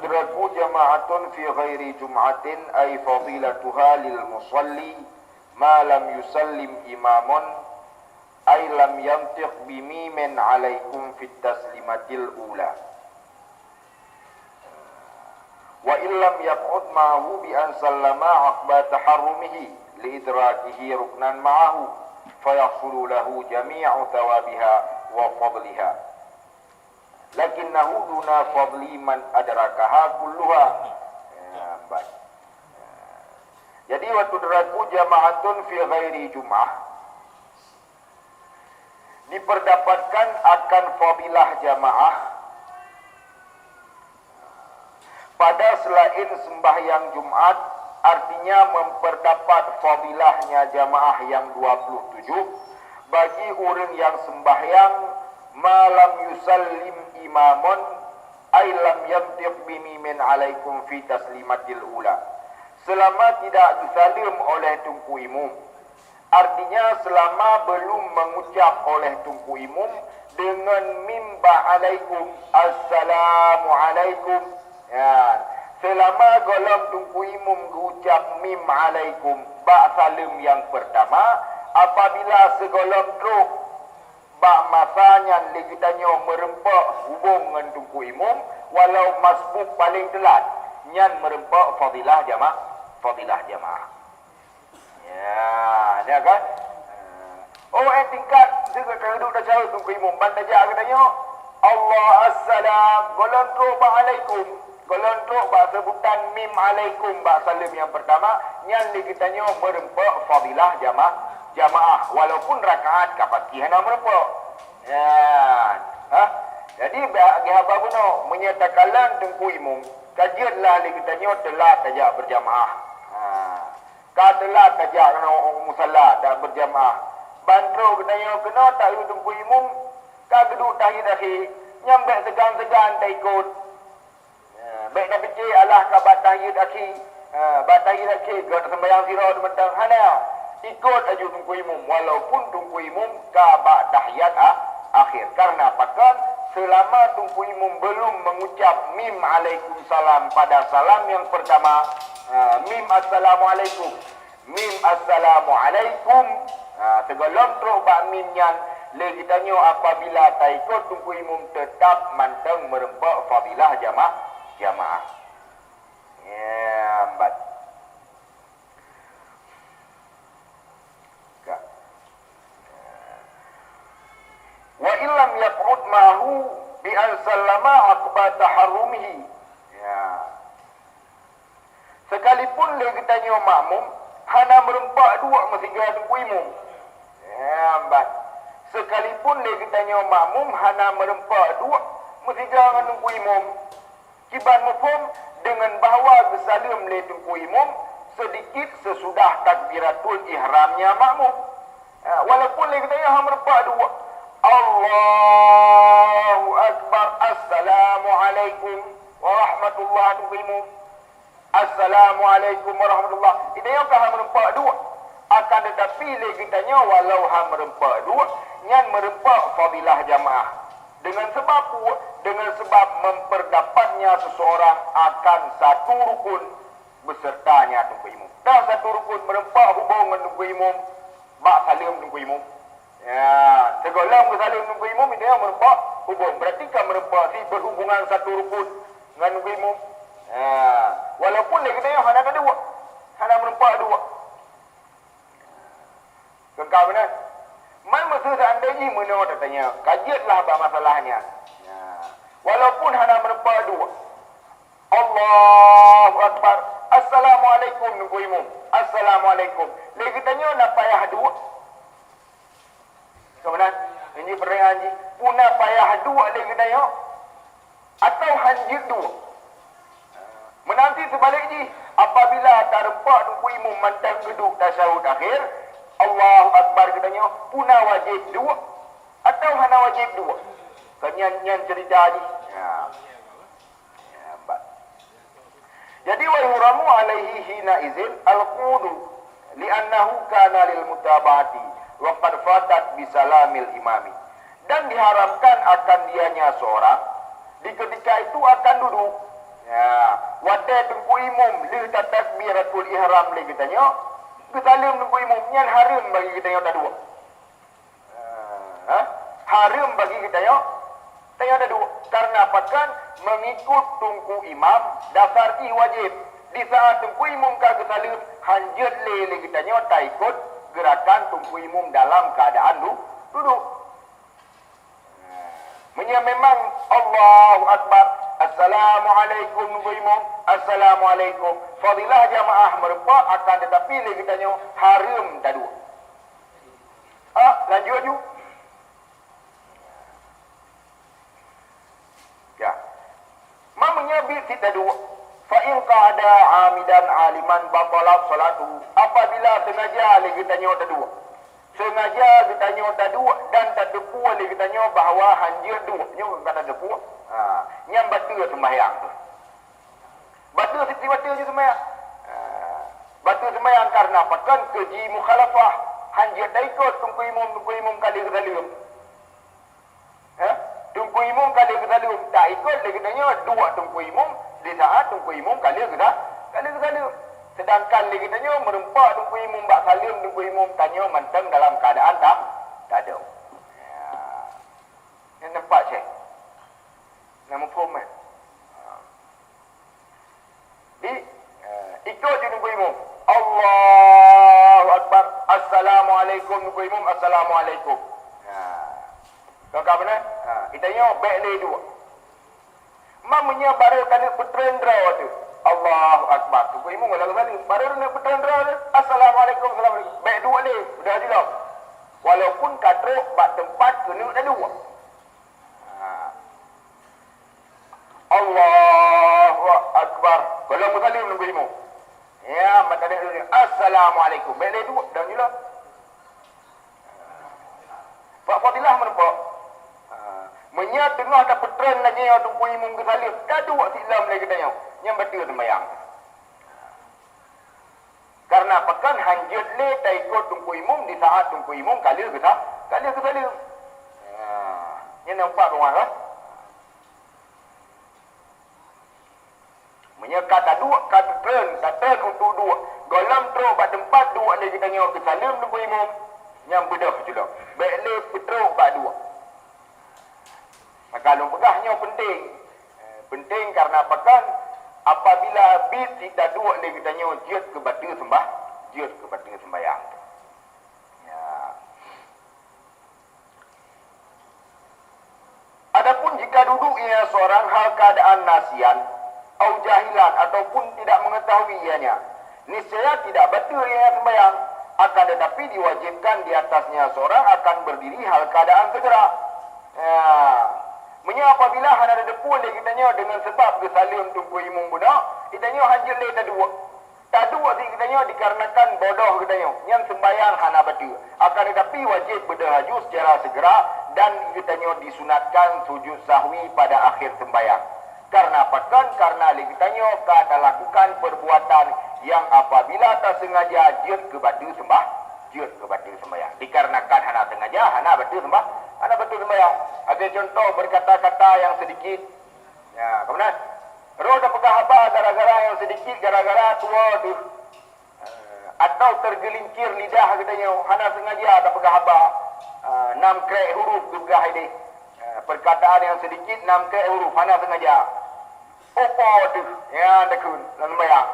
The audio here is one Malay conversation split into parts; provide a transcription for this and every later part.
tudraku jama'atun fi ghairi jum'atin ay fadilatuha lil musalli ma lam yusallim imamun ay lam yantiq bimimin alaikum fit taslimatil ula wa illam yaq'ud ma'ahu bi an sallama aqba taharrumihi li idrakihi ruknan ma'ahu fayahsulu lahu jami'u thawabiha wa fadliha lakinnahu duna fadli man adrakaha kulluha. Baik. Jadi wa tudraku jama'atun fi ghairi jum'ah, diperdapatkan akan fadilah jamaah pada selain sembahyang Jumat, artinya memperdapat fadilahnya jamaah yang 27 bagi orang yang sembahyang malam yusallim imamun ay lam yantiq bimimin alaikum fi taslimatil ula, selama tidak disalim oleh tungku imum, artinya selama belum mengucap oleh tungku imum dengan mimba alaikum assalamu alaikum, ya, selama golong tungku imum mengucap mim alaikum ba salim yang pertama, apabila segolong truk ba masanya legitanya merempak hubung dengan tungku imum walau masbuk paling telat nyan merempak fadilah jamaah. Ya, dia kan? Oh, tingkat dekat duduk dah jauh tunggu imum. Bantajak katanya, Allah assalam, golon tu ba'alaikum. Golon tu ba sebutan mim alaikum ba salim yang pertama, nyan dikitanya merempak fadilah jamaah walaupun rakaat kapaki hana merempak. Ya. Jadi bagi haba buno menyatakan tunggu imum, kajianlah dikitanya telat tajak berjamaah. Katalah tajak kena musalla tak berjamaah. Bantro kena tak ikut tunggu imum, ka geduk tahiyat akhir, nyambek segan-segan tak ikut. Baik dah pecih alah ka batahiyat akhir. Batahiyat akhir ke sembahyang sirah mentang hana. Ikut aju tunggu imum walaupun tunggu imum ka batahiyat akhir. Karena apakah selama tunggu imum belum mengucap mim alaikumussalam pada salam yang pertama, mim assalamualaikum, mim assalamualaikum, segolong teruk bak mim nyan lagi tanya apabila tak ikut tunggu imum tetap manteng merempak fadilah jamaah. Ya, empat. Wa illam yaq'ud ma'hu bi an sallama aqba taharrumihi. Ya. Sekalipun dia tanya makmum, hana merempak dua mesti gerak tunggu imum. Ya, empat. Sekalipun dia tanya makmum, hana merempak dua mesti gerak tunggu imum. Kiban mafhum dengan bahawa bersalim le tunggu imum sedikit sesudah takbiratul ihramnya makmum. Walaupun dia tanya hana merempak dua. Allahu Akbar, Assalamualaikum warahmatullahi wabarakatuh. Assalamualaikum warahmatullahi. Ini yang kah merempak dua. Akan tetapi lagi tanya walau ha merempak dua, nyan merempak fadilah jamaah. Dengan sebab memperdapatnya seseorang akan satu rukun besertanya tunggu imum. Dah satu rukun merempak hubungan tunggu imum, bak salim tunggu imum. Ya, segolong bersalim tunggu imum itu yang merempak hubung. Berarti kan merempak si berhubungan satu rukun dengan tunggu imum. Ya, walaupun lagi tanya hana kedua, hana merempak dua. Kekal benar. Man masa seandainya mana tak tanya, kajiatlah apa masalahnya. Ya, walaupun hana merempak dua. Allahu Akbar, Assalamualaikum tunggu imum. Assalamualaikum. Lagi tanya nak payah dua. Kemudian ini pertanyaan haji, punah payah dua lagi tanya atau hanjir dua. Menanti sebaliknya, apabila tak rempak tunggu imum mantap geduk tasyahud akhir, Allahu Akbar katanya, punah wajib dua atau hana wajib dua. Kenyan cerita haji. Ya. Jadi wa yuramu alaihi hina izin al-qudu li'annahu kana lil mutaba'ati wa qad fatat bisalamil imami. Dan diharamkan akan dianya seorang di ketika itu akan duduk Ya, wadai tungku imum li takbiratul ihram li kita nyo. Kesalim tungku imum nyan haram bagi kita nyo tak dua. Haram bagi kita nyo tak ada dua. Karena apa kan mengikut tungku imam dasar wajib. Di saat tungku imum ka kesalim hanjut li kita nyo tak ikut gerakan tungku imum dalam keadaan duduk. Memang Allahu Akbar, Assalamualaikum nunggu imam, Assalamualaikum. Fadilah jamaah merupa akan tetapi lagi tanya haram tak dua. Lanjut ju. Ya. Mamanya bi tidak dua. Fa in qada amidan aliman batalat salatu. Apabila sengaja lagi tanya tak dua. Sengaja kita nyo tak dua dan tak depu lagi kita nyo bahawa hanjir dua nyo kata depu. Nyam batal sembahyang tu. Batal siti batal je sembahyang. Batal sembahyang karena apa? Kan keji mukhalafah hanjir dah ikut tungku imam kali kesalim. Tungku imam kali kesalim tak ikut lagi kita nyo dua tungku imam di saat tungku imam kali kesalim. Sedangkan lagi tanya merempak tunggu imam bak salim tunggu imam tanya mantang dalam keadaan tak ada. Ya. Yang nampak cek. Nama format. Ikut je tunggu imam. Allahu Akbar. Assalamualaikum tunggu imam. Assalamualaikum. Kau kau benar? Kita tanya baik lagi dua. Mamanya baru kena petrendra tu. Allahu Akbar. Tunggu imam kalau kembali. Baru nak bertandra. Assalamualaikum. Assalamualaikum. Baik dua ni. Sudah jelas. Walaupun katruk bak tempat kena dah dua. Allahu Akbar. Kalau musalim tunggu imam. Ya, mata dia dulu. Assalamualaikum. Baik lagi dua. Dah jelas. Pak Fadilah menempah. Menyat tengah tak petren lagi yang tunggu imam ke salim. Dah dua silam lagi tanya. Yang betul sembahyang. Karena pekan hanjut le tak ikut tunggu imam di saat tunggu imam kali ke salim. Yang nampak rumah lah. Menyekat tak dua, kata tren untuk dua. Golam teruk bak tempat dua lagi tanya ke salim tunggu imam. Yang bedah juga. Baik le petruk bak dua. Kalau pegahnya penting. Penting karena pekan apabila habis tidak dua lagi tanya jut ke batal sembahyang. Ya. Adapun jika duduknya seorang hal keadaan nasian atau jahilan ataupun tidak mengetahui ianya, niscaya tidak batal ia sembahyang, akan tetapi diwajibkan di atasnya seorang akan berdiri hal keadaan segera. Ya. Menya apabila hana ada depu lagi kitanya dengan sebab kesalim tunggu imam budak, kitanya hajat le tak dua. Tak dua si kitanya dikarenakan bodoh kitanya. Yang sembahyang hana batal. Akan tetapi wajib berdahaju secara segera dan kitanya disunatkan sujud sahwi pada akhir sembahyang. Karena apa kan? Karena kitanya kata lakukan perbuatan yang apabila tak sengaja jut ke batal sembahyang. Dikarenakan hana sengaja hana batal sembahyang. Ada contoh berkata-kata yang sedikit. Ya, kemudian roh dah pegang apa gara-gara yang sedikit, gara-gara tua tu. Atau tergelincir lidah katanya, hana sengaja tak pegang apa. 6 krek huruf juga ini. Perkataan yang sedikit 6 krek huruf hana sengaja. Apa tu? Ya, dekun dalam bayang.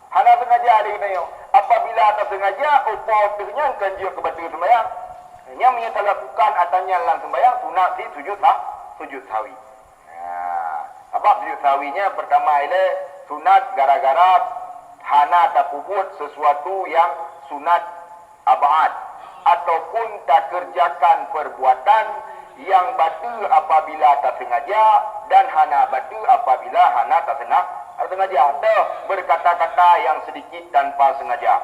Hana sengaja dia katanya. Apabila tak sengaja, apa tu nya kan dia kebatal sembahyang. Yang menyata lakukan atanya dalam sembahyang sunat di sujud sahwi. Apa sujud sahwinya? Pertama ialah sunat gara-gara hana tak puput sesuatu yang sunat abad ataupun tak kerjakan perbuatan yang batal apabila tak sengaja dan hana batal apabila hana tak sengaja. Atau berkata-kata yang sedikit tanpa sengaja.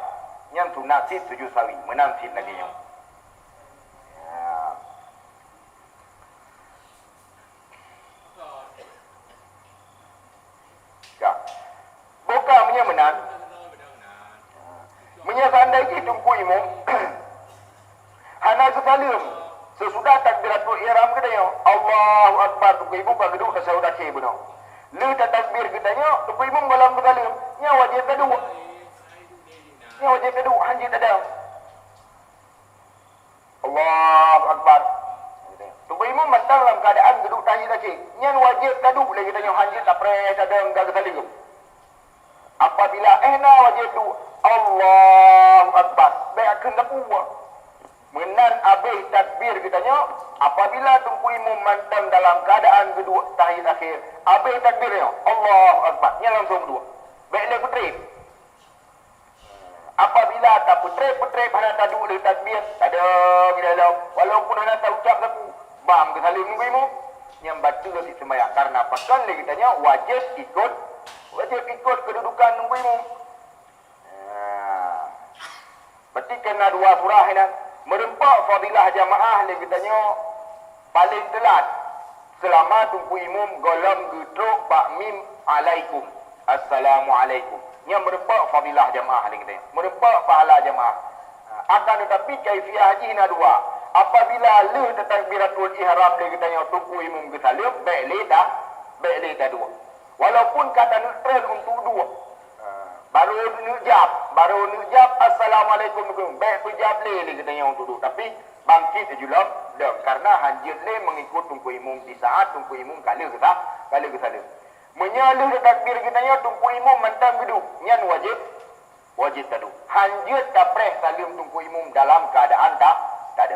Yang sunat di sujud sahwi. Menang sit lagi yang. Bukan menang. Menyasandai tunggu imam. Hana sesalim. Sesudah takbiratul ihram katanya. Allahu Akbar tunggu imam bagi duduk tasawuf akhir benar. Lu tak takbir katanya. wajib kedua. Ni wajib kedua, hanjit ada. Allahu Akbar. Tunggu imam mentang dalam keadaan duduk tahiyat lagi. Nyan wajib kedua lagi tanya hanjit tak pernah ada enggak kesaling. Apabila ehna wajib tu Allahu Akbar. Baik akan lepuh. Menan habis takbir katanya apabila tunggu imam mentang dalam keadaan kedua tahiyat akhir. Habis takbirnya Allahu Akbar. Nyan langsung dua. Baik le putri. Apabila tak putri pada tadu le takbir, tak ada di dalam. Walaupun hendak tak ucap sapu, bam ke salim nunggu imam. Yang batal si sembahyang karena pakan le katanya wajib ikut kedudukan nunggu imam. Berarti kena dua surah ini. Merempak fadilah jamaah le katanya paling telat selama tunggu imam golong gedruk bakmim alaikum. Assalamualaikum. Yang merempak fadilah jamaah ni kita. Merempak pahala jamaah. Akan tetapi kaifiah haji hina dua. Apabila le takbiratul ihram dia kita yang tunggu imam ke salim, baik le dah dua. Walaupun kata neutral untuk dua. Baru nujab assalamualaikum baik pejab le kita yang untuk dua. Tapi bangkit julak dah karena hanjit le mengikut tunggu imam di saat tunggu imam kala ke salim. Menyalih takbir kita nya tunggu imam mentang geduk nyan wajib tadu hanjut tapreh salim tunggu imam dalam keadaan tak ada.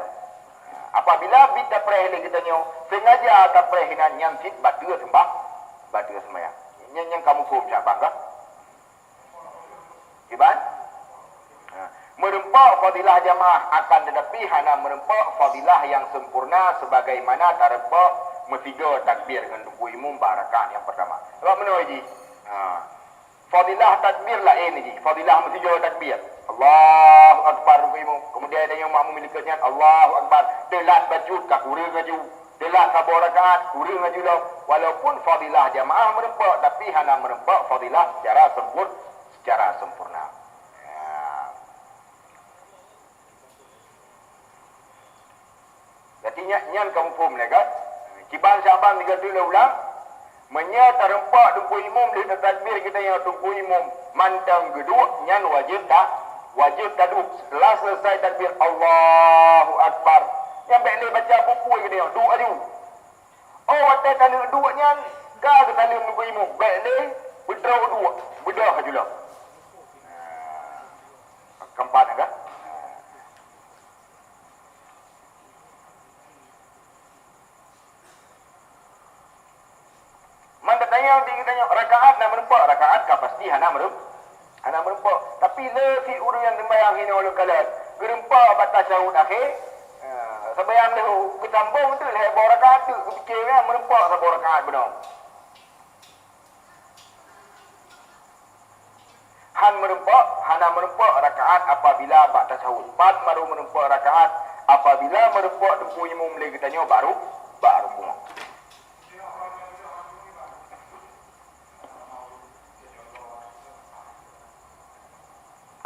Apabila bit tapreh le kita nya sengaja tapreh hinan nyan sit batul sembahyang yang kamu faham siapa ke Iban merempak fadilah jamaah akan tetapi hana merempak fadilah yang sempurna sebagaimana terempak metiga takbir dengan tunggu imam barakat yang pertama. Sebab mana haji? Fadilah takbir lah ini. Fadilah metiga takbir. Allahu Akbar tunggu imam. Kemudian ada yang makmum miliknya Allahu Akbar. Telat bajut kah kurang ngaju. Telat sabar rakaat kurang ngaju lah. Walaupun fadilah jamaah merempak tapi hana merempak fadilah secara sempurna. Jadi nyan kamu faham lah kan? Kiban Syaban 3 ulang menya terempak tunggu imam di takbir kita yang tunggu imam mantang geduk nyan wajib taduk setelah selesai takbir Allahu Akbar yang baik baca buku kita yang duk aju waktu tadi duk nyan ka ke salim tunggu imam baik bedah ajulah keempat agak tanya rakaat nak merempak rakaat kah pasti hana merempak tapi lefi urang yang sembahyang ini oleh kalat gerempak batas sahut akhir sembahyang dah kecambung tu lah bawa rakaat tu fikirnya merempak sabar rakaat benar hana merempak rakaat apabila batas sahut pat baru merempak rakaat apabila merempak tunggu imam lagi tanya baru pulang.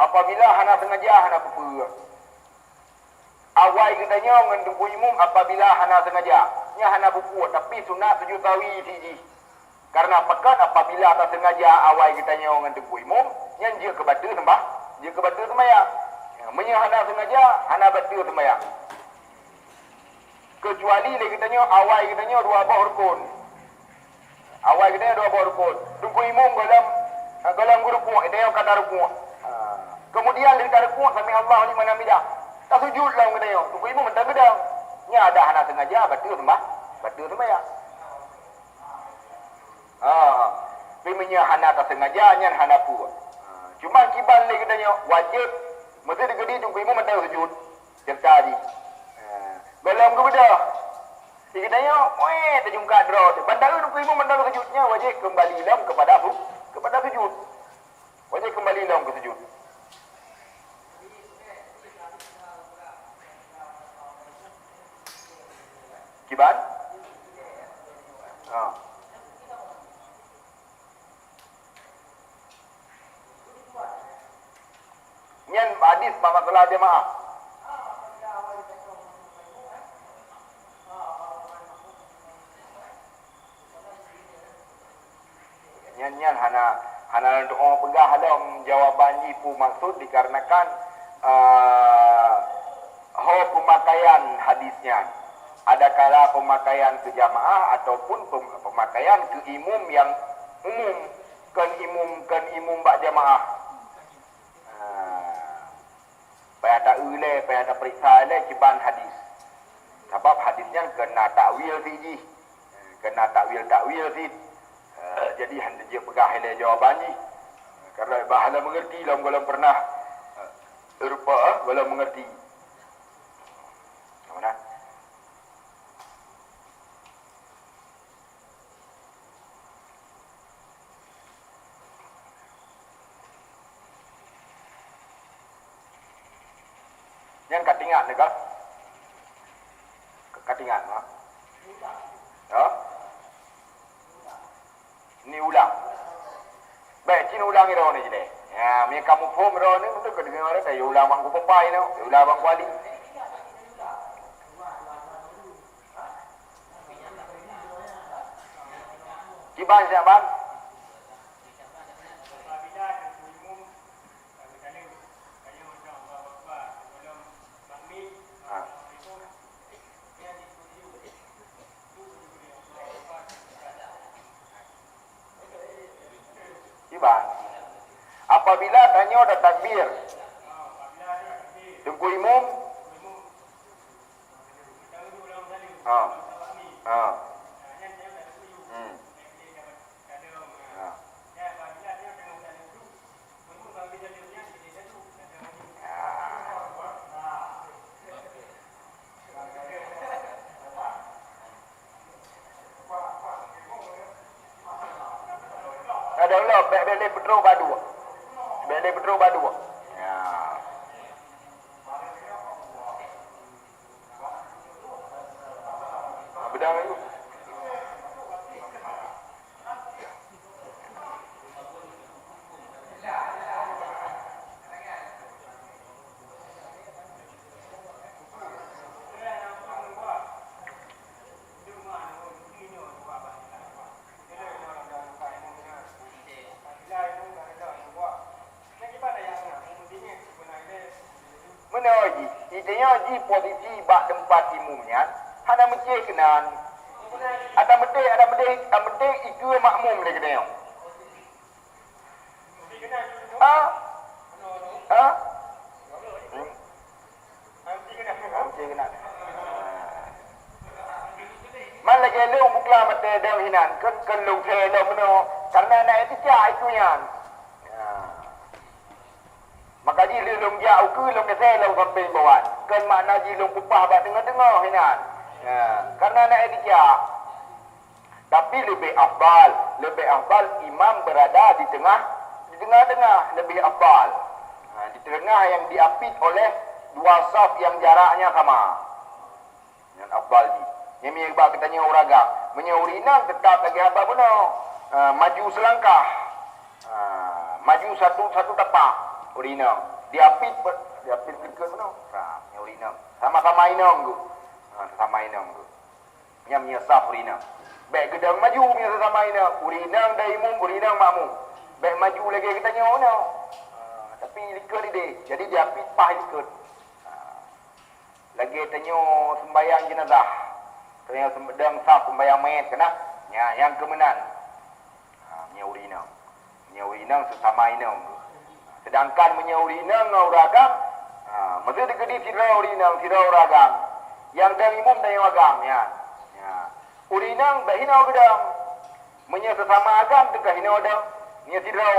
Apabila hana sengaja hana apa awal katanya dengan tunggu imam apabila hana sengaja nya hana buku tapi sunat sujud tawi siji karena pekan apabila tak sengaja awal katanya dengan tunggu imam yang dia kebatal sembahyang menya hana sengaja hana batal sembahyang kecuali lagi katanya awal katanya dua buah rukun tunggu imam dalam rukun itu yang kata rukun kemudian dari rukuk sampai Allah liman hamidah. Tak sujud lah katanya. Tunggu imam mentang gedang. Nya ada hana sengaja batal sembahyang. Memangnya hana tak sengaja nya hana pu. Cuma kiban lagi katanya wajib mesti digedi tunggu imam mentang sujud. Cerita haji. Belum ke bedah. Dia katanya, terjungkat draw. Bandar tunggu imam mentang sujudnya wajib kembali dalam kepada sujud. Wajib kembali dalam ke sujud. Kiban? Nyan hadis masalah jemaah. Nyan hana Hana doa pegah dalam jawaban ibu maksud dikarenakan pemakaian hadisnya. Ada kala pemakaian ke jamaah ataupun pemakaian ke imum yang umum, kan imum bak jamaah. Payah tak ulai, payah tak periksa oleh kiban hadis. Sebab hadisnya kena takwil siji. Kena takwil siji. Jadi hendak dia pegah oleh jawaban ni. Kerana bahala mengerti lah kalau pernah Eropa kalau mengerti. Mana? Yang katingan ni kah? Katingan mah? Ya? Ni ulang. Baik, cina ulang ni dah ni je. Ya, mi kamu form dah ni betul ke dengar ada ya ulang bang Popai ni, ulang bang Kuali. Kiban siapa? Apabila tanya ada takbir, tunggu imam. Ada lah, beli petrol badu. Beli petrol badu. Ya. Bedang itu. Mana lagi? Idenya lagi posisi bak tempat imumnya. Hana mencik kenan. Ada medek ikut makmum dia kena. Man lagi lu bukla mata dah hinan kan lu saya dah meno karena nak itu cah itu yan. Maka ji lelong jauh ke lelong saya lelong sampai bawah. Kan makna ji lelong pupah bak tengah-tengah hinan. Karena nak itu cah. Tapi lebih afdal imam berada di tengah-tengah lebih afdal. Di tengah yang diapit oleh dua saf yang jaraknya sama. Yang afdal ji. Yang miak kita tanya uraga, menyaurinang tetap lagi apa benar? Maju selangkah, maju satu tapak, urinang. Diapit ke benar? Urinang. Sama-sama inang tu, sama inang tu. Yang menyesaf urinang. Baik gedang maju menyesama inang, urinang dah imum, urinang makmum. Baik maju lagi kita tanya mana? Tapi likut dia, jadi diapit pah likut. Lagi tanya sembahyang jenazah. Yang sedang sah sembahyang mayat kena yang kemenan menyaurinang sesama inang. Sedangkan menyaurinang uragam mesti dikedi sirau uragam yang dari imum dan yang agam urinang dah hinau gedang menya sesama agam tegah hinau gedang menya sirau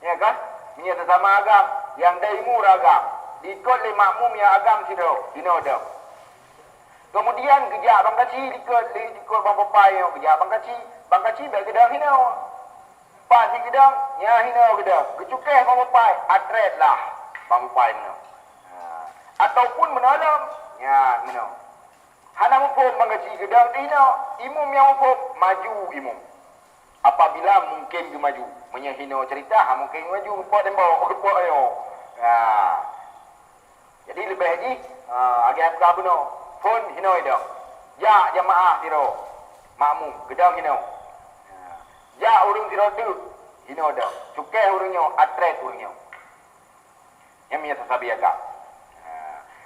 ya kan menya sesama agam yang dari imum uragam diikut le makmum yang agam sirau hinau gedang. Kemudian kejap bang kaci ikut bang Popai kejap bang kaci baik gedang hinau. Pas si gedang nya hinau gedang. Kecukeh bang Popai atret lah bang Popai minau. Ataupun menolong nya minau. Hana mufum bang kaci gedang hinau, imum yang mufum maju imum. Apabila mungkin ke maju, menyahinau cerita mungkin maju pot tembok pot ayo. Jadi lebih lagi agak apa benar. Pun hinau dah. Ya jamaah tiro. Makmum gedang hinau. Ya urung tiro tu. Hino dah. Cukai urangnya, atret urangnya. Yang punya sasabi agam.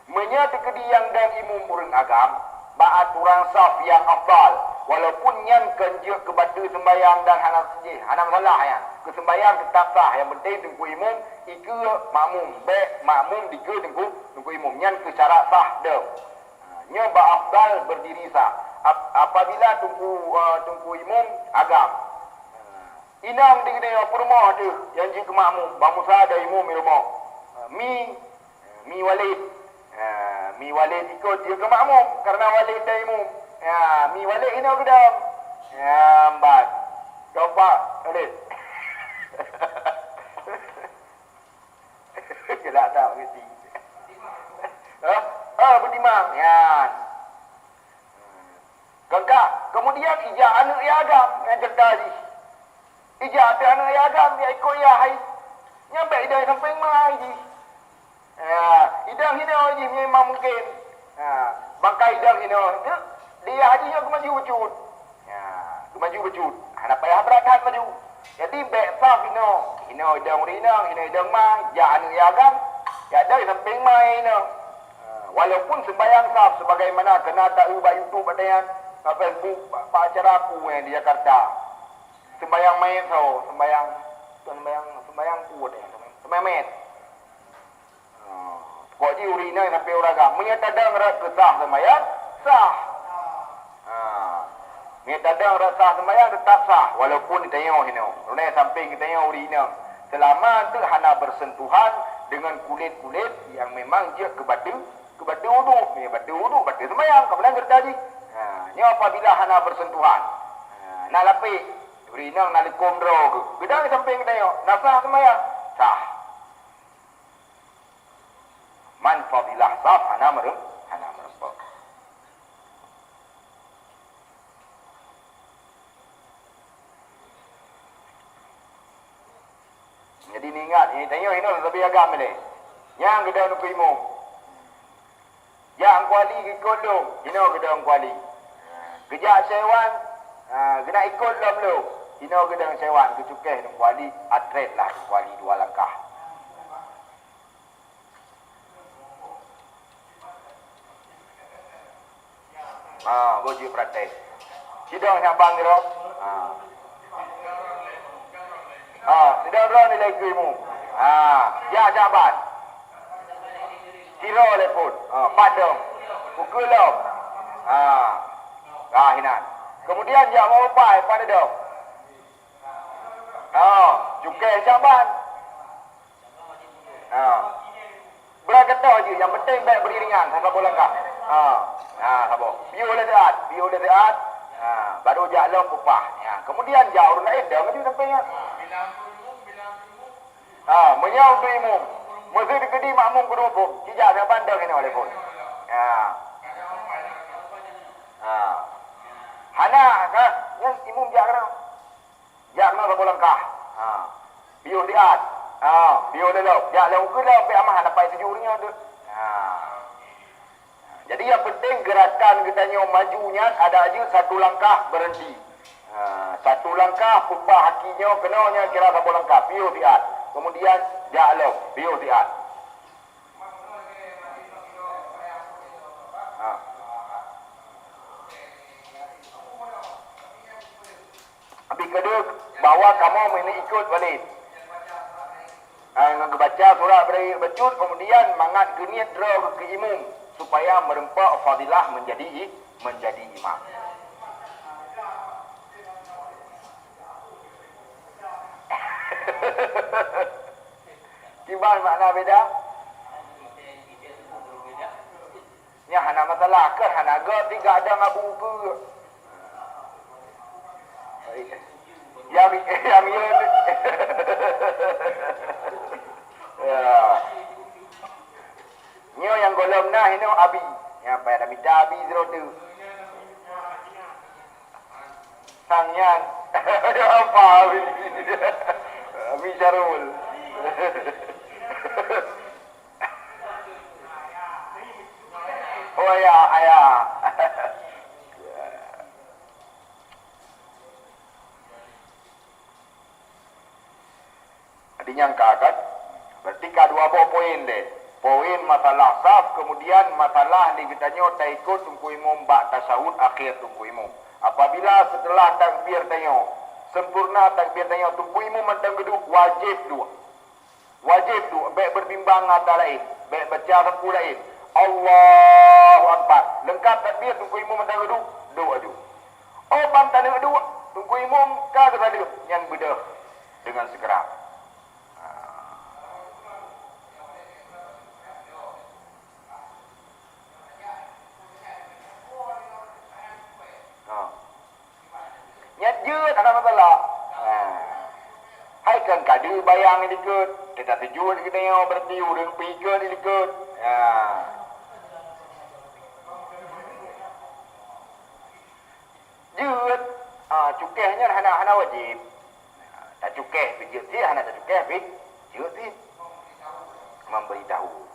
Menyata kediang dan imum urang agam, baat urang saf yang afdal. Walaupun yang kenjut kepada sembahyang dan hana masalah ya. Kesembahyang tetap sah. Yang penting tengku imum, ika makmum. Baik makmum dika tengku imum. Yang ke syarat sah dah. Nya ba'afdal berdiri sah. Apabila tungku imum agam. Inang di kena perumah tu yang jika makmum. Bangsa ada imum di rumah. Mi walid. Mi walid ikut dia ke makmum karena walid dan imum. Mi walid ini ke dalam. Mbak. Coba walid. Kelak tak berhenti. Berdimam. Kakak, kemudian ijak anak ia agam yang cerdas ni. Ijak anak ia agam dia ikut ia hai. Nyampe ida sampai mai ji. Idang hina je memang mungkin. Bangkai idang hina. Dia hadinya ke maju wujud. Ke maju wujud. Nak payah berat maju. Jadi baik sah hina. Hina idang rinang, hina idang mai, ja anu ya agam. Ya ada samping mai hina. Walaupun sembahyang sah sebagaimana kena tak ubah YouTube padayan Facebook pak acara aku yang di Jakarta. Sembahyang mai so, sembahyang kuat ya. Sembahyang mai. Kau ji urina sampai uragam. Menyatadang rat kesah sembahyang sah. Menyatadang rat sah sembahyang tetap sah walaupun ditengok hino. Runai samping kita tengok urina. Selama tu hana bersentuhan dengan kulit-kulit yang memang dia kebatu wudu. Ni batu wudu, batu sembahyang. Kau benar tadi. Ni apabila hana bersentuhan. Nak lapik urina nak likum dro ke. Gedang samping kita tengok. Nak sah sembahyang sah. Man fadilah saf hana merempak. Jadi ni ingat, ini tengok ini lebih agam ni. Yang gedang nuku imum. Yang kuali ikut lu, ini gedang kuali. Kejak sewan, kena ikut lu. Ini gedang sewan, kecukai nuku kuali, atret lah kuali 2 langkah. Boji praktek. Sidang nyabang dia. Sidang dia nilai ilmu. Ya jabat. Siro lepun. Padang. Pukul lo. Hinan. Kemudian dia mau pai pada dong. Cukai jaban. Berkata je, yang penting baik beriringan sampai bolangkah. Sabar. Biu le taat. Baru jak long pupah. Kemudian jak orang lain dah maju sampai nya. Menyau tu imum. Mesti dikedi makmum kedua pun. Kijak yang pandang ini oleh pun. Hana kan imum jak kena. Jak kena sampai bolangkah. Biu taat. Biu le lo. Jak long ke lo sampai amah dapat 7 orang tu. Jadi yang penting gerakan katanya majunya ada aja 1 langkah berhenti. 1 langkah pupah hakinya kenanya kira 1 langkah. Biu tiat. Kemudian ja'lau. Biu tiat. Habis kedua bawa kamu ini ikut balik. Baca surah bercut kemudian mangat geniat draw ke imum supaya merempak fadilah menjadi imam. Gimana makna beda? Ni hana masalah ke hana ge tiga ada ngabu ke. Yang Nyo yang golom nah ini abi. Yang pada minta abi zero tu. Sangyan. Apa abi? Abi Syarul. Oh ya, ayah. Dinyangka kan? Berarti dua poin deh. Poin masalah saf, kemudian masalah ni kita nyo tak ikut tungku imam bak tasawuf akhir tungku imam. Apabila setelah takbir tanyo sempurna takbir tanyo tungku imam mentang geduk wajib dua. Wajib dua, baik berbimbang antara lain, baik baca sapu lain. Allahu Akbar. Lengkap takbir tungku imam mentang geduk dua aju. Oh bang tak ada dua, tungku imam ka ada yang bedah dengan segera. Nyat je tak ada masalah. Hai kan kada bayang ni dikut. Kita tujuan kita yang berarti urang pikir ni dikut. Jeut. Cukehnya hana wajib. Tak cukeh pijit si hana tak cukeh pijit. Jeut si. Memberitahu.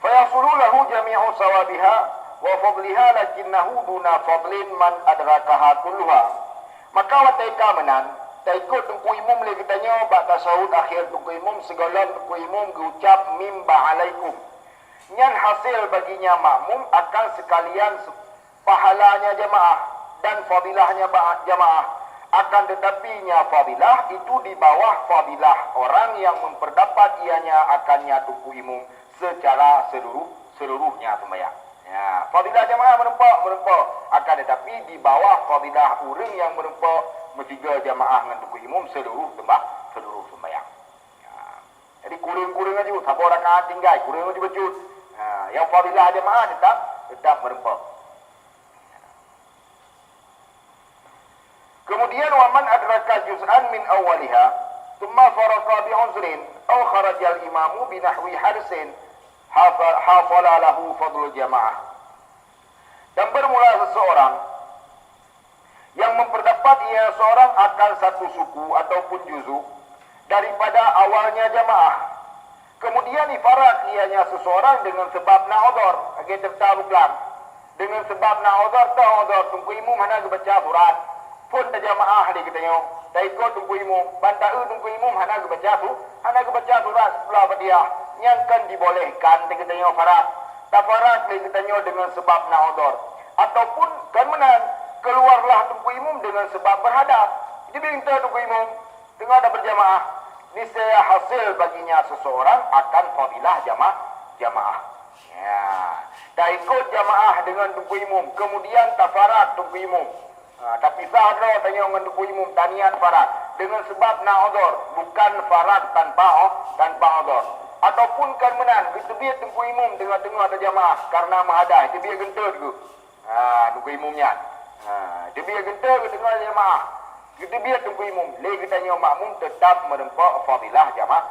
Fayahsulu lahu jami'u sawabiha wa fadliha lakinnahu duna fadlin man adrakaha kulluha. Maka watai kamenan tak ikut tungku imam le katanya bak tasawuf akhir tungku imam segala tungku imam gucap mim ba'alaikum. Nyan hasil baginya makmum akan sekalian pahalanya jamaah dan fadilahnya jamaah. Akan tetapinya fadilah itu di bawah fadilah orang yang memperdapat ianya akannya tungku imam secara seluruhnya sembahyang. Ya, fadilah jamaah merempak akan tetapi di bawah fadilah orang yang merempak mestiga jamaah dengan tungku imam seluruh sembahyang. Ya. Jadi kurang aja, siapa rakaat tinggal kurang aja becut. Yang fadilah jamaah tetap merempak. Kemudian waman adraka juz'an min awwaliha thumma faraqa bi'uzrin aw kharaja al-imamu binahwi harsin hafala lahu fadlul jamaah. Dan bermula seseorang yang memperdapat ia seorang akan satu suku ataupun juzuk daripada awalnya jamaah. Kemudian ifarat ianya seseorang dengan sebab na'udhur. Agak tertaruhlah. Dengan sebab na'udhur tunggu imam hana baca surat. Pun tak jamaah dia katanya. Tak ikut tunggu imam. Bantai tunggu imam hana baca surat sebelah Fatihah. Yang kan dibolehkan dia katanya farat. Tak farat dia katanya dengan sebab na'udhur. Ataupun kan menang keluarlah tunggu imam dengan sebab berhadap. Dia minta tunggu imam tengah ada berjamaah. Niscaya hasil baginya seseorang akan fadilah jamaah. Ya. Tak ikut jamaah dengan tunggu imam. Kemudian tak farat tunggu imam. Tapi sahara tanya dengan tunggu imam tanian farat. Dengan sebab na'udhur. Bukan farat tanpa udhur. Ataupun kan menang. Kita biar tunggu imam tengah-tengah ada jamaah. Karena mahadah. Kita biar gentar ke. Tunggu imamnya. Dia biar gentar ke tengah jamaah. Kita biar tunggu imam. Lagi kita tanya makmum tetap merempak fadilah jamaah.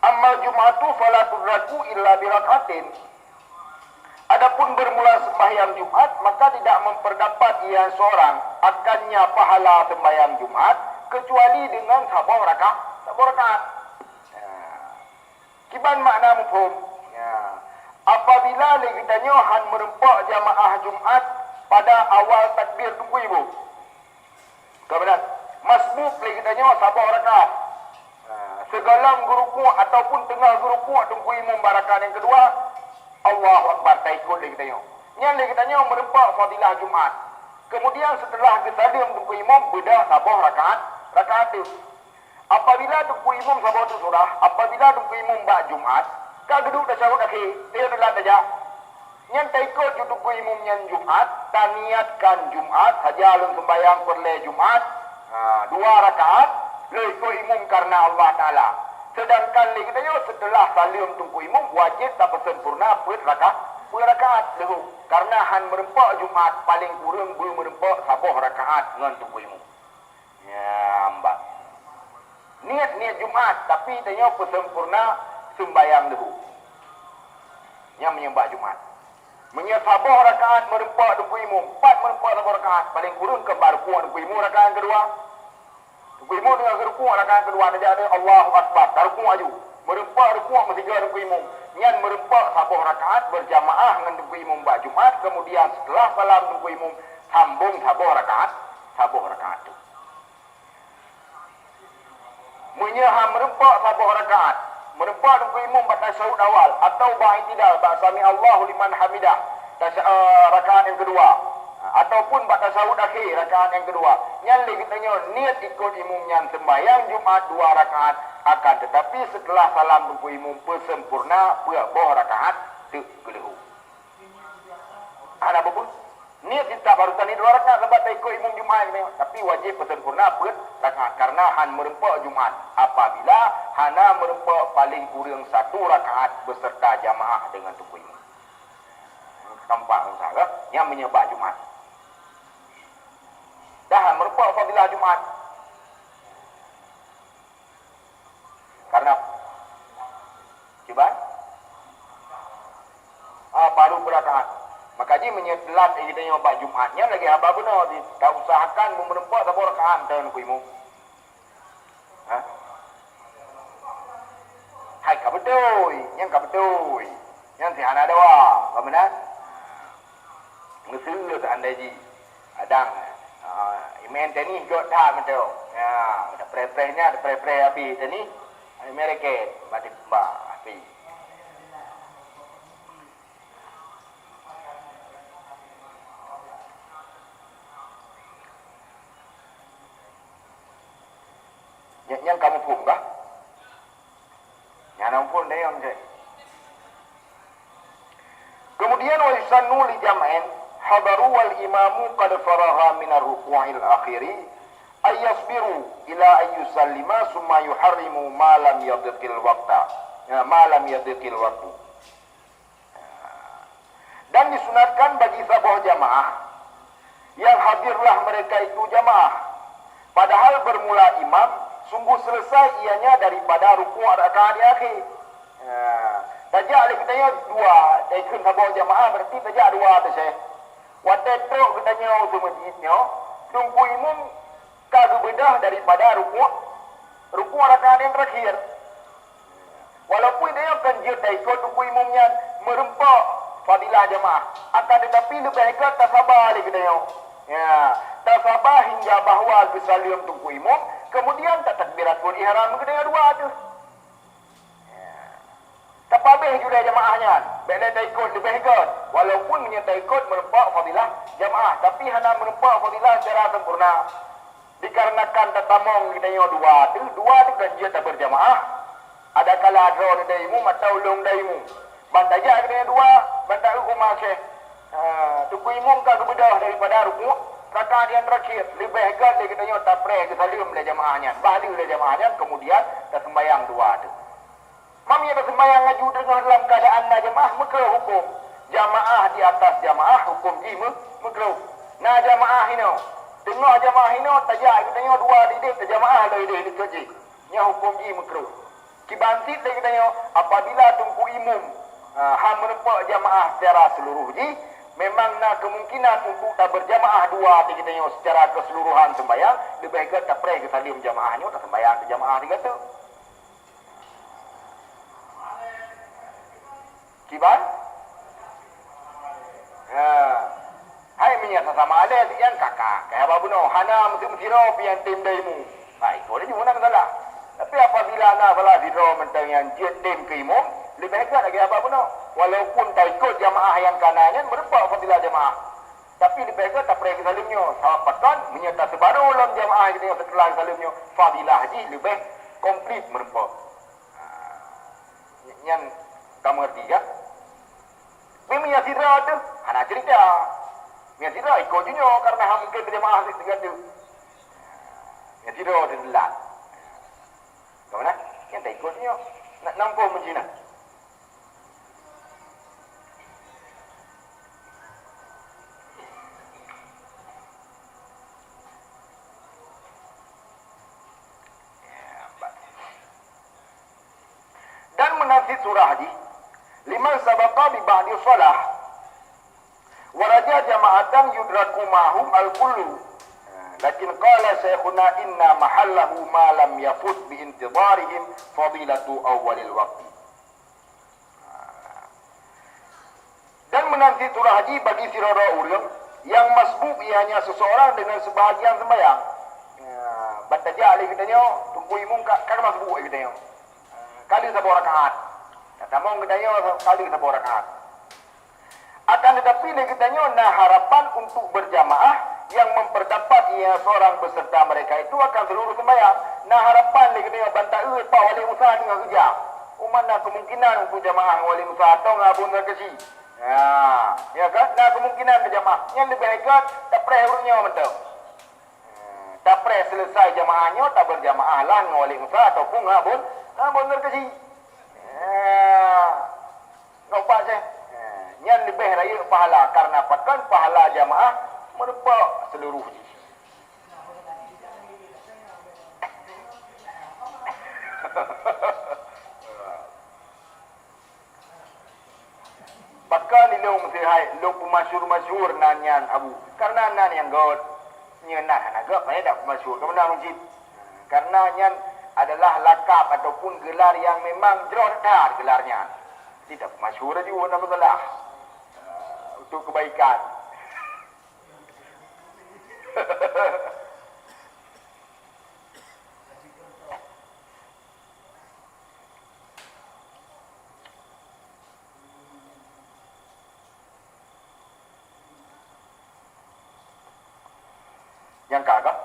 Amma Jum'atu fala tudraku illa birakatin. Adapun bermula sembahyang Jumat, maka tidak memperdapat ia seorang akannya pahala sembahyang Jumat kecuali dengan sabah rakaat. Kiban makna mufhum. Ya. Apabila lagi tanya han merempak jamaah Jumat pada awal takbir tunggu ibu. Kemudian masbuk lagi tanya sabah rakaat. Segala guruku ataupun tengah guruku tunggu imam barakat yang kedua Allahu Akbar tak ikut lagi tanya. Yang lagi tanya merempak fadilah Jumat. Kemudian setelah kesadim tunggu imam bedah sabah rakaat itu. Apabila tunggu imam sabah tu surah, apabila tunggu imam bak Jumat, kau duduk dah syahud akhir, dia adalah saja. Yang tak ikut tunggu imam yang Jumat, tak niatkan Jumat, saja alun sembahyang perle Jumat, 2 rakaat, le ikut imam karena Allah Ta'ala. Sedangkan lagi kita setelah salim tunggu imam, wajib tak sempurna per rakaat lehu. Karena han merempak Jumat, paling kurang belum merempak sabah rakaat dengan tunggu imam. Ya, mbak. Niat Jumat tapi tanya pesempurna sembayang lehu yang menyembah Jumat. Menyatabuh rakaat merempak tunggu imam. 4 merempak sabah rakaat. Paling kurun ke baruku tunggu imam rakaat kedua. Tunggu imam dengan ruku rakaat kedua. Dia ada Allahu Akbar. Ruku maju. Merempak ruku mesti juga tunggu imam. Yang merempak sabah rakaat berjamaah dengan tunggu imam bak Jumat. Kemudian setelah salam tunggu imam sambung sabah rakaat. Sabah rakaat itu. Menyaham merempak sabah rakaat. Merempak tunggu imam batas syahud awal atau ba'itidal ba'sami Allahu liman hamidah rakaat yang kedua ataupun batas syahud akhir rakaat yang kedua. Yang lagi tanya niat ikut imam yang sembahyang Jumat 2 rakaat akan tetapi setelah salam tunggu imam persempurna boh rakaat tu gelehu. Ada apa pun? Niat kita baru tadi 2 rakaat sebab tak ikut imam Jumat ni. Tapi wajib persempurna rakaat karena han merempak Jumat. Apabila hana merempak paling kurang 1 rakaat beserta jamaah dengan tunggu imam. Tampak usaha yang menyebab Jumat. Dah merempak apabila Jumat. Karena cuba baru berakaat. Maka dia menyetelat kita nyoba Jumatnya lagi apa benar dia tak usahakan merempak sabah rakaat tahun kuimu. Ha? Hai ka betul, yang ka betul. Yang si hana dawa, apa benar? Mesir seandainya adang imen tani got dah betul. Ya, ada pre-prenya, ada pre-pre api tani. Amerika batik ba api. Yang kamu pun bah? Yang pun dia yang je. Kemudian wa yusannu li jam'in hadaru wal imamu qad faragha min ar-ruku'il akhiri ay yasbiru ila ay yusallima summa yuharrimu ma lam yadqil waqta. Ma lam yadqil waqtu. Dan disunatkan bagi sabah jamaah yang hadirlah mereka itu jamaah padahal bermula imam sungguh selesai ianya daripada ruku' rakaat di akhir. Tajak lagi kita dua, ikut sabah jamaah berarti tajak dua tu saya. Waktu tu kita nyawa tu masjidnya, tunggu imam kagak bedah daripada ruku' rakaat yang terakhir. Walaupun dia akan dia ikut tunggu imamnya merempak fadilah jamaah, akan tetapi lebih baik tak sabar lagi kita nyawa. Ya, tak sabar hingga bahawa bersalim tunggu imam. Kemudian tak takbiratul ihram kedua dua tu. Tak habis juga jamaahnya. Bila tak ikut lebih ikut. Walaupun tak ikut merempak fadilah jamaah. Tapi hanya merempak fadilah secara sempurna. Dikarenakan tak tamong kita dua tu. Dua tu kan dia tak berjamaah. Ada kala draw daimu atau long daimu. Bantajak kita dua. Bantak hukum masyih. Tuku imam kah kebedah daripada rukuk. Rakaat yang terakhir lebih hegat dia kita tak pray ke salim le jamaahnya balik le jamaahnya kemudian tak sembahyang dua tu mami tak sembahyang ngaju dengan dalam keadaan jamaah makruh hukum jamaah di atas jamaah hukum ji makruh nah jamaah ini tengah jamaah ini tajak kita dua didik jamaah le didik ji nya hukum ji makruh kibansit dia kita apabila tunggu imam ham merempak jamaah secara seluruh ji memang nak kemungkinan untuk tak berjamaah dua kita secara keseluruhan sembahyang lebih baik tak pray ke salim jamaahnya tak sembahyang ke jamaah dia kata kiban hai minyak sama ada yang kakak kayak apa buno hana mesti ro pian tim daimu hai kau dia mana salah tapi apabila nak salah diro mentang yang dia tim ke imam lebih baik lagi apa buno walaupun tak ikut jamaah yang kanannya merempak fadilah jamaah tapi lebih baik tak pray ke salimnya sahabatkan menyerta sebaru dalam jamaah kita setelah salimnya fadilah haji lebih komplit merempak yang kamu ngerti ya memang yang sidra tu anak cerita yang sidra ikut je karena mungkin berjamaah dengan tu yang sidra tu delat bagaimana yang tak ikut je nak nampak menjina dan menafsir surah hadis liman sabaqa bi ba'di shalah kadang yudraku mahum al-kullu. Lakin qala syekhuna inna mahallahu ma lam yafut bi intidarihim fadilatu awwalil waqti. Dan menanti turah haji bagi sirara urang yang masbuk ianya seseorang dengan sebahagian sembahyang. Bataja ali katanya tunggu imum kan masbuk katanya. Kali sabor rakaat. Kata mau katanya kali sabor rakaat. Akan tetapi katanya nah harapan untuk berjamaah yang memperdapat ia seorang beserta mereka itu akan seluruh sembahyang. Nah harapan katanya bantai pak wali usaha dengan kerja. Mana kemungkinan untuk jamaah wali usaha atau ngabun kasih. Ya kan? Nah kemungkinan berjamaah yang lebih hebat tak pernah urutnya betul. Tak pernah selesai jamaahnya tak berjamaah lah dengan wali usaha ataupun ngabun kasih. Nampak saya? Yang lebih raya pahala karena pakan pahala jamaah merupakan seluruh Bahkan ilmu mesti lu masyhur nanyan abu karena nan yang god nyenak naga pada dak masyhur kemudian masjid karena nyan adalah lakap ataupun gelar yang memang jerodar gelarnya tidak masyhur juga nama salah untuk kebaikan. Yang kakak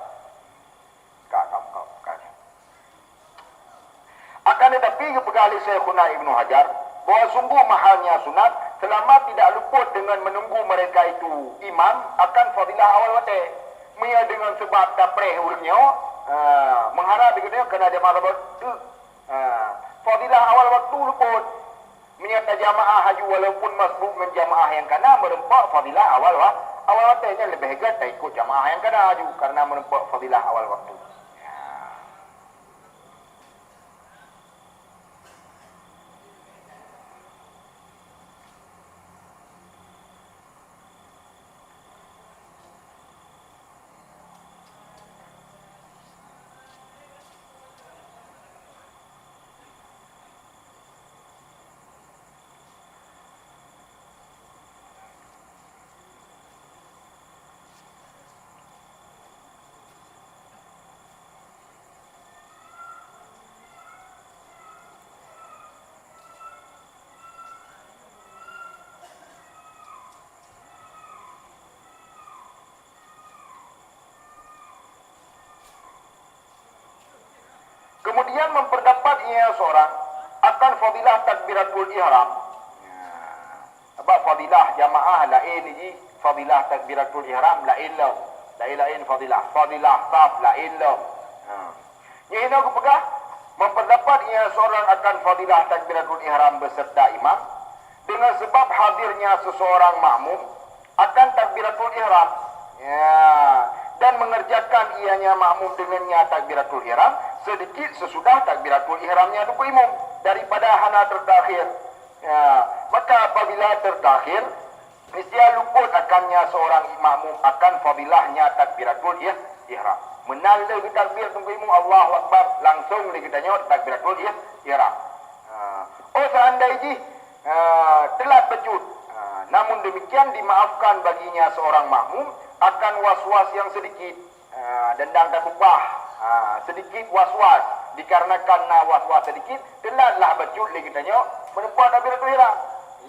akan tetapi kebekali Syekhuna Ibnu Hajar bahwa sungguh mahalnya sunat selama tidak luput dengan menunggu mereka itu imam akan fadilah awal waktu mia dengan sebab tapreh urutnya mengharap begitu kena jamaah tu fadilah awal waktu luput menyata jamaah haju walaupun masbuk dengan jamaah yang kana merempak fadilah awal waktunya lebih hebat tak ikut jamaah yang kana haju karena merempak fadilah awal waktu. Kemudian memperdapat ia seorang akan fadilah takbiratul ihram. Sebab fadilah jamaah lain ni, fadilah takbiratul ihram lain lah. Lain fadilah saf lain lah. Yang ini aku pegah memperdapat ia seorang akan fadilah takbiratul ihram beserta imam dengan sebab hadirnya seseorang makmum akan takbiratul ihram. Dan mengerjakan ianya makmum dengannya takbiratul ihram sedikit sesudah takbiratul ihramnya itu imam daripada hana tertakhir. Maka apabila tertakhir mesti luput akannya seorang makmum akan fadilahnya takbiratul ihram. Menal lagi takbir tunggu imam Allahu Akbar langsung lagi tanya takbiratul ihram. Seandainya telah pejut namun demikian dimaafkan baginya seorang makmum akan was-was yang sedikit dendang tak ubah sedikit was-was dikarenakan was-was sedikit telah bejut lagi tanya merempat takbiratul ihram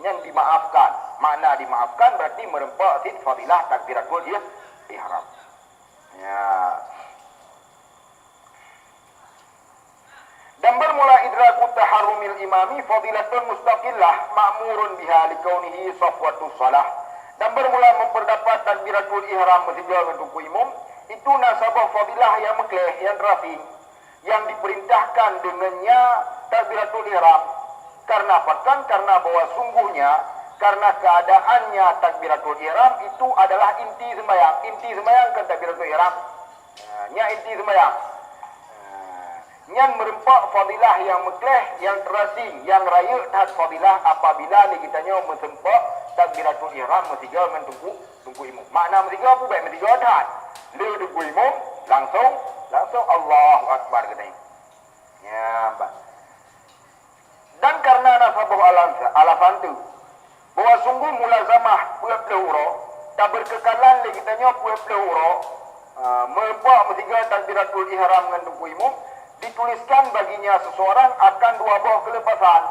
yang dimaafkan. Makna dimaafkan berarti merempat fadilah takbiratul ihram. Dan bermula idraku taharrumil imami fadilatun mustaqillah ma'murun biha likaunihi safwatus salah. Dan bermula memperdapat takbiratul ihram bersejarah untuk imam itu nasabah fadilah yang mekleh yang rafi yang diperintahkan dengannya takbiratul ihram. Karena apa? Karena bahwa sungguhnya karena keadaannya takbiratul ihram itu adalah inti sembahyang. Inti sembahyang kan takbiratul ihram. Inti sembahyang. Yang merempak fadilah yang mekleh, yang terasing, yang raya tahap fadilah apabila kita mensempak takbiratul ihram mestiga dengan tunggu imam. Makna mestiga apa baik mestiga dah. Le tunggu imam langsung Allahu akbar katanya. Ya, Pak. Dan karena nasabah alasan tu bahwa sungguh mulazamah pulau tak berkekalan lagi tanya pulau membuat mestiga takbiratul ihram dengan tunggu imam dituliskan baginya seseorang akan dua buah kelepasan.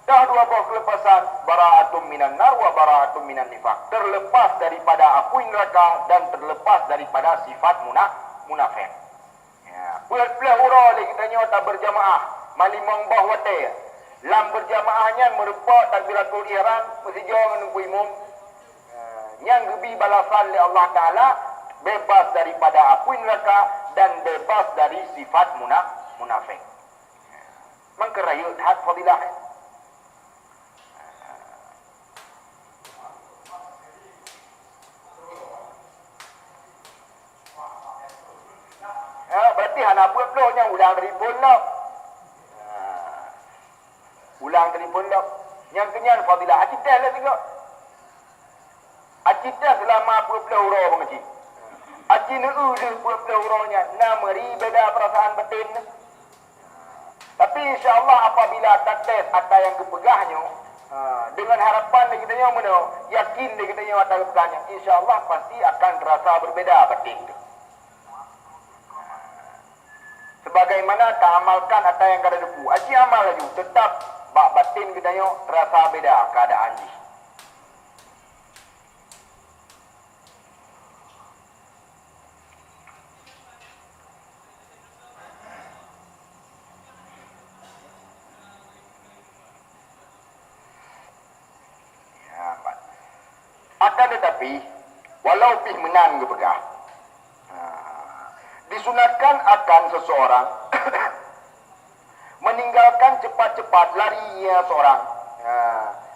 Dah dua buah kelepasan, bara'atum minan nar wa bara'atum minan nifaq. Terlepas daripada api neraka dan terlepas daripada sifat munafik. Ya, pulau hura lagi tanya tak berjamaah, malimang bah wate. Lam berjamaahnya merupa takbiratul ihram mesti jangan menunggu imam. Yang gebi balasan oleh Allah Taala bebas daripada api neraka dan bebas dari sifat munafik. Mengkerayut hak fadilah. Berarti anak pulau-pulau ulang telefon lah. Ulang telefon lah. Yang kenyan fadilah. Acidah lah tengok. Acidah selama pulau-pulau hurau pengecik. Aci neu dia pulau-pulau huraunya. Nama beda perasaan batin. Tapi insyaAllah apabila takdir atas yang kepegahnya. Dengan harapan dia kitanya mana. Yakin dia kitanya atas kepegahnya. InsyaAllah pasti akan terasa berbeda batin tu. Sebagaimana tak amalkan atau yang kada debu. Aci amal lagi. Tetap bak batin kita tengok terasa beda keadaan ji. Ya, akan tetapi walau pih menan kepegah. Disunatkan akan seseorang meninggalkan cepat-cepat lari ia seorang.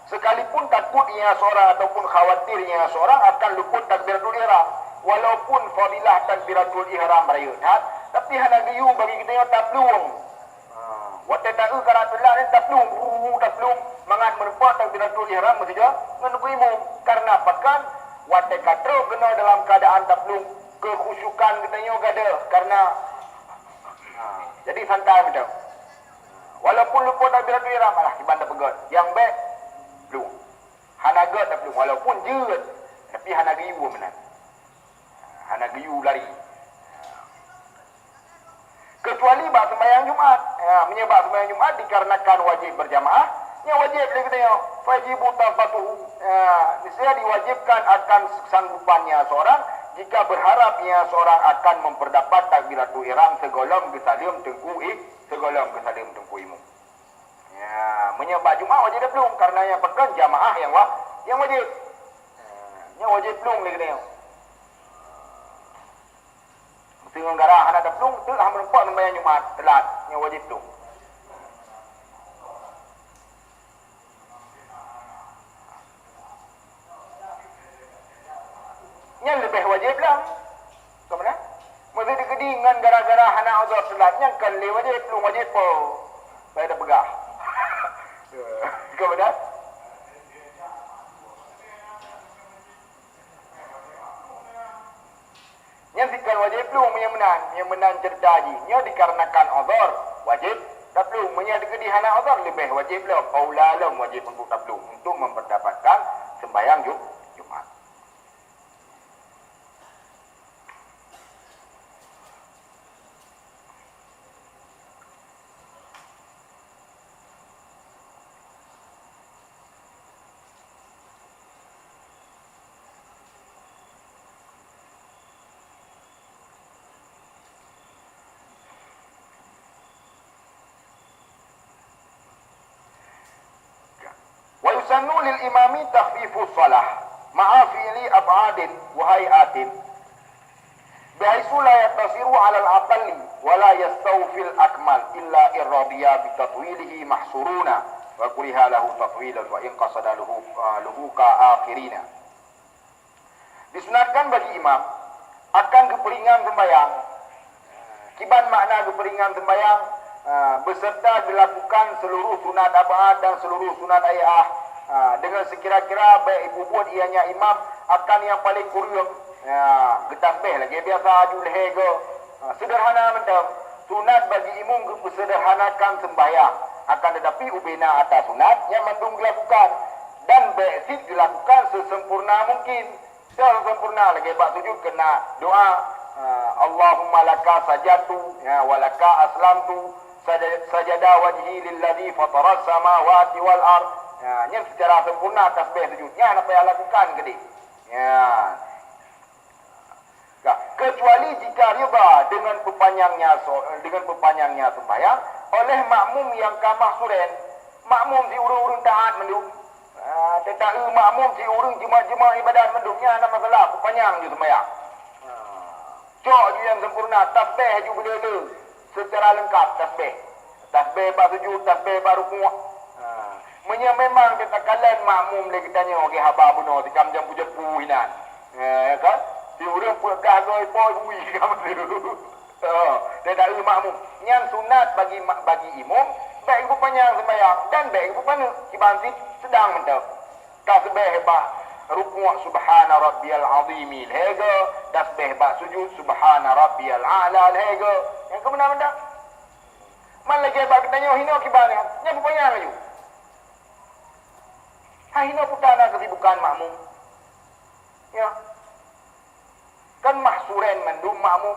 Sekalipun takut ia seorang ataupun khawatir ia seorang akan luput takbiratul ihram. Walaupun fadilah takbiratul ihram raya. Tapi hana giyu bagi kita yang tak peluang. Waktu tak kerana telah ni tak peluang. Mangat merupakan takbiratul ihram mesti je menunggu imam. Karena apakah waktu kata kena dalam keadaan tak peluang. Kekhusyukan katanya ada karena jadi santai macam walaupun lupa takbiratul ihram malah dibanda pegat yang baik belum hanaga tak belum walaupun jeut tapi hanaga ibu menan hanaga ibu lari kecuali bab sembahyang Jumaat menyebab sembahyang Jumaat dikarenakan wajib berjamaah yang wajib dia katanya wajibu tafatuhu niscaya diwajibkan akan sanggupannya seorang jika berharapnya seorang akan memperdapat takbiratul ihram segolong kesalim tengku segolong kesalim tengku imam. Ya, menyebab Jumaat wajib dah belum karena yang pekan jamaah yang wajib. Yang wajib belum lagi dia. Mesti negara hana dah belum tu hang merempak sembahyang Jumaat telat yang wajib tu. Yang lebih wajib lah. Ke mana? Mesti digedi dengan gara-gara hana uzur telat. Yang kan le wajib, belum wajib pun. Saya dah pegah. Ke mana? Yang dikal wajib belum yang menan cerita haji. Yang dikarenakan uzur wajib. Tak belum. Yang digedi hana uzur lebih wajib lah. Paulalam wajib untuk tak belum. Untuk memperdapatkan sembahyang Jumaat. ويسن للإمام تخفيف الصلاة مع فعل أفعال وهيئات بحيث لا يقتصر على الأقل ولا يستوفي الأكمل إلا إن رضي بتطويله محصورون وكره له تطويلا وإن قصد له كآخرين. Disunatkan bagi imam akan keperingan sembahyang. Kiban makna keperingan sembahyang beserta dilakukan seluruh sunat abad dan seluruh sunat ayah dengan sekira-kira baik ibu buat ianya imam akan yang paling kurang getasbih lagi biasa aju leher ke. Sederhana mentang sunat bagi imam sederhanakan sembahyang, akan tetapi ubina atas sunat yang mendung dilakukan dan baik dilakukan sesempurna mungkin. Sesempurna lagi bak sujud kena doa Allahumma laka sajatu walaka aslamtu sajada wajhi lilladzi fataras samawati wal ard. Yang secara sempurna tasbih sujudnya apa yang lakukan gede. Kecuali jika riba dengan berpanjangnya sembahyang oleh makmum yang kamah suren. Makmum si urung-urung taat mendung. Tetapi makmum si urung jemaah ibadat mendungnya ada masalah berpanjang je sembahyang. Cok je yang sempurna, tasbih je bela-bela secara lengkap tasbih. Tasbih bab sujud, tasbih bab rukuk. Memang kita kalian makmum lagi tanya okey haba buno tikam jam pujepu hinan. Ya kan? Si urang pun gagoi poi bui kamu tu. Dia dari makmum. Yang sunat bagi imam baik ibu panjang sembahyang dan baik ibu panjang kibanti sedang mentau. Tasbih hebat rukuk subhana rabbiyal azim lego, tasbih hebat sujud subhana rabbiyal a'la lego. Yang kebenar-benar man lagi hebat tanya hina kibane. Yang panjang lagi. Hina putana kesibukan makmum. Ya. Kan mahsuren mendung makmum.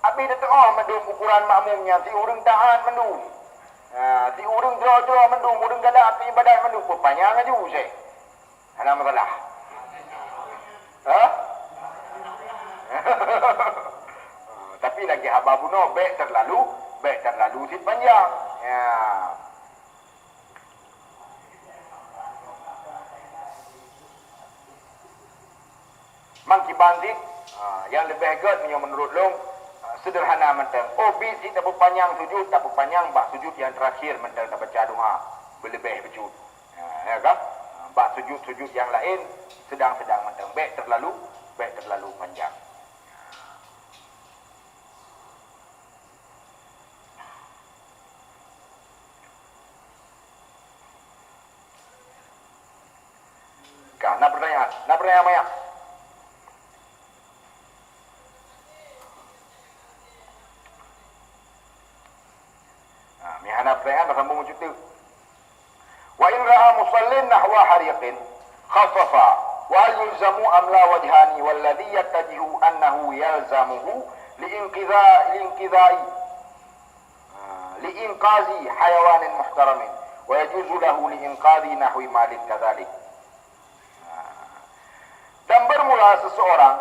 Abi dia mendung ukuran makmumnya. Si urang taat mendung. Si urang jauh-jauh mendung. Urang galak ke ibadat mendung. Panjang aja usai. Ada masalah. Tapi lagi haba buno baik terlalu si panjang. Ya. Mangki bandik yang lebih hebat menurut long sederhana mentang. Bisi tak panjang sujud, tak panjang bak sujud yang terakhir mentang tak baca doa berlebih sujud. Ya kan? Bak sujud yang lain sedang-sedang mentang. Baik terlalu panjang. Nak pertanyaan Maya. Mihana pertanyaan bersambung cerita. Wa in ra'a musallin nahwa hariqin khaffafa wa hal yulzamu am la wajhani wal ladhi yattajihu annahu yalzamuhu liinqazi hayawanin muhtaramin wa yajuzu lahu liinqazi nahwi malin kadzalik. Dan bermula seseorang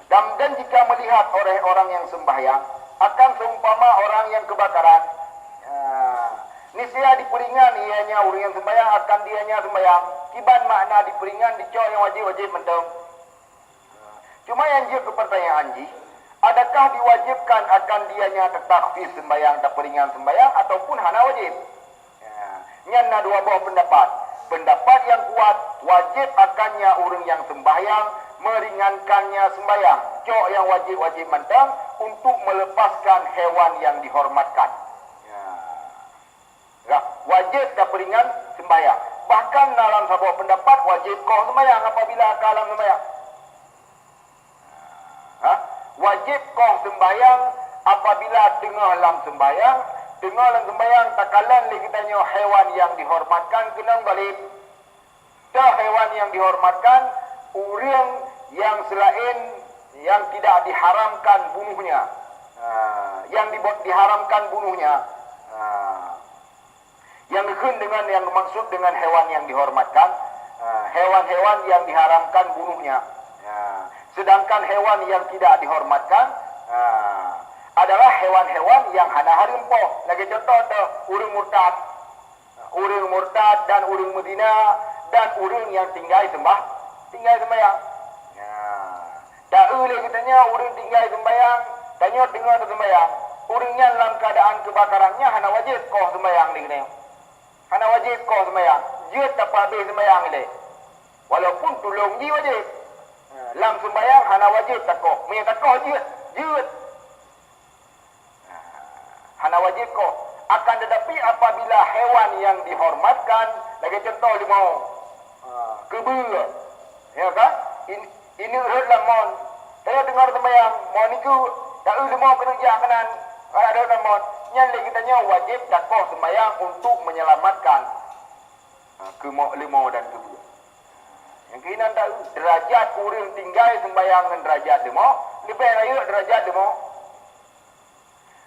dan jika melihat orang yang sembahyang akan seumpama orang yang kebakaran, niscaya diperingan ianya orang yang sembahyang akan dianya sembahyang. Kiban makna diperingan dicok yang wajib mentang. Cuma yang dia ke pertanyaan ji, adakah diwajibkan akan dianya tertakfir sembahyang tak peringan sembahyang ataupun hana wajib? Nyana dua buah pendapat. Pendapat yang kuat wajib akannya orang yang sembahyang meringankannya sembahyang. Cok yang wajib mentang untuk melepaskan hewan yang dihormatkan. Wajib tak peringan sembahyang. Bahkan dalam sebuah pendapat wajib kau sembahyang apabila kalam sembahyang. Wajib kau sembahyang apabila tengah dalam sembahyang. Tengah dalam sembahyang takalan lagi tanya hewan yang dihormatkan kena balik. Tak hewan yang dihormatkan orang yang selain yang tidak diharamkan bunuhnya. Yang diharamkan bunuhnya. Yang dikun dengan yang dimaksud dengan hewan yang dihormatkan, hewan-hewan yang diharamkan bunuhnya. Sedangkan hewan yang tidak dihormatkan adalah hewan-hewan yang hana harimpo. Lagi contoh tu, urang murtad dan urang mudina dan urang yang tinggal sembahyang. Tak boleh katanya urang tinggal sembahyang, tanya dengar sembahyang. Urangnya dalam keadaan kebakarannya hana wajib kau sembahyang ni kena. Hana wajib kau sembahyang. Dia tak habis sembahyang ni. Walaupun tolong dia wajib. Lam sembahyang hana wajib takoh. Punya takoh dia. Hana wajib kau. Akan tetapi apabila hewan yang dihormatkan lagi contoh lima. Kebul. Ya kan? Ini urut lah mon. Saya dengar sembahyang, mon itu tak lima kena kanan. Kalau ada mon, yang lagi tanya wajib dakwah sembahyang untuk menyelamatkan ke lima dan kedua. Yang kena tahu derajat kurang tinggal sembahyang dengan derajat lima, lebih raya derajat lima.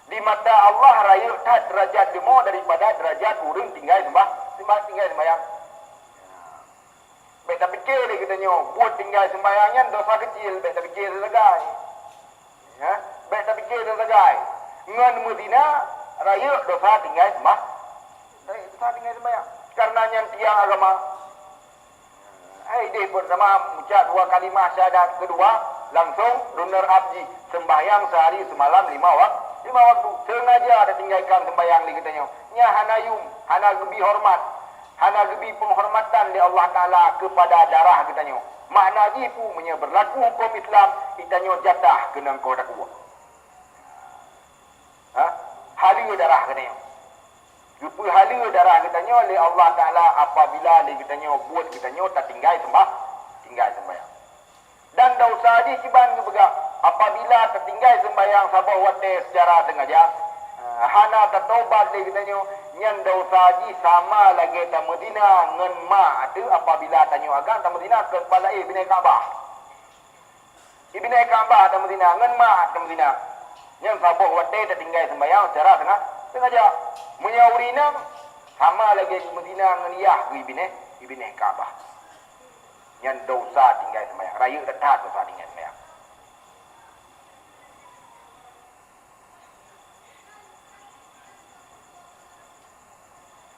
Di mata Allah raya tak derajat lima daripada derajat kurang tinggal sembahyang. Baik tak fikir dia katanya, buat tinggal sembahyangnya dosa kecil, baik tak fikir dia segai. Ya, baik tak fikir dia segai. Ngan Medina raya dosa tinggal sembahyang. Karena yang tiang agama. Dia pun sama ucap dua kalimah syahadat kedua, langsung lunar abdi sembahyang sehari semalam 5 waktu. Sengaja ada tinggalkan sembahyang dia katanya. Nya hanayum, hana gebi hormat. Hana gebi penghormatan di Allah Ta'ala kepada darah katanya. Makna itu berlaku hukum Islam, katanya jatah kena kau dakwa. Halia darah katanya. Rupa halia darah katanya oleh Allah Ta'ala apabila dia katanya buat katanya tak tinggal sembahyang. Dan dosa di kiban juga apabila tertinggal sembahyang sabah wate secara sengaja. Hana tertobat dia katanya nyan dosa ji sama lagi ta Medina ngan ma ada apabila tanya agak ta Medina ke kepala Ibn Ka'bah. Ibn Ka'bah ta Medina ngan ma ta Medina. Yang sabah wate tertinggal sembahyang secara sengaja. Menyaurina sama lagi di Medina ngan yah ke Ibn Ka'bah. Nyan dosa tinggal sembahyang. Raya dekat dosa tinggal sembahyang.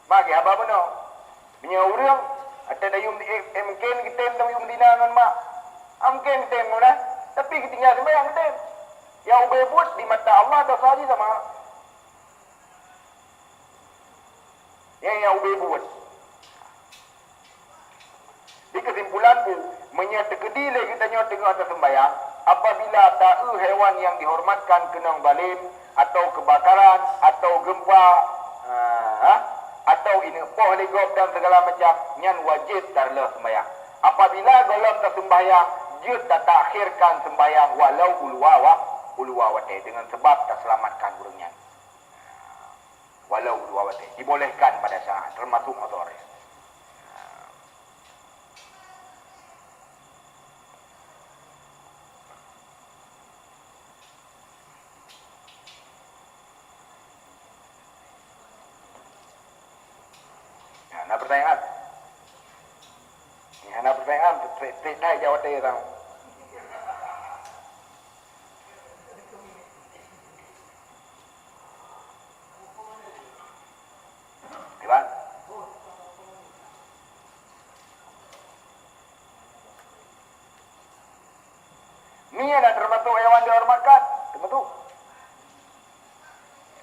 Bagi apa benar? Punya orang ada dayung mungkin kita dayung Medina dengan mak. Mungkin kita mana? Tapi kita tinggal sembahyang kita. Yang ubah buat di mata Allah dosa saja sama. Yang ubah buat. Di kesimpulan tu, menyetekedi lagi tanya tengah atas sembahyang. Apabila tahu hewan yang dihormatkan kena balin atau kebakaran atau gempa, atau ini poh legop dan segala macam nyan wajib darlah sembahyang. Apabila golong tersembahyang, dia tak takhirkan sembahyang walau ulwa wate dengan sebab tak selamatkan burungnya. Walau ulwa wate dibolehkan pada saat termasuk otoris. Nak pertanyaan? Ni nak pertanyaan, tak jawab dia tahu. Tiba? Ni ada termasuk hewan dihormatkan, termasuk.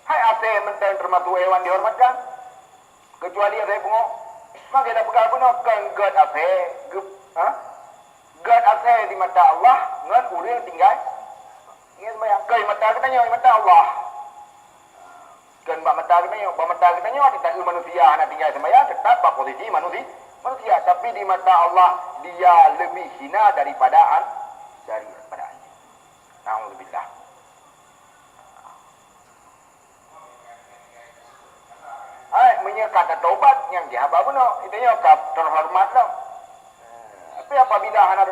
Hai apa yang termasuk hewan dihormatkan? Kecuali ada pengok, maka kita pegang pun kan God apa, God apa di mata Allah, ngan urang tinggal. Ingat sembahyang, kai mata katanya mata Allah. Kan mata katanya kita manusia nak tinggal sembahyang tetap pada posisi manusia, tapi di mata Allah dia lebih hina daripada anjing. Nauzubillah. Kata taubat yang dihabah benar. Itu yang terhormat lah. Tapi apabila anak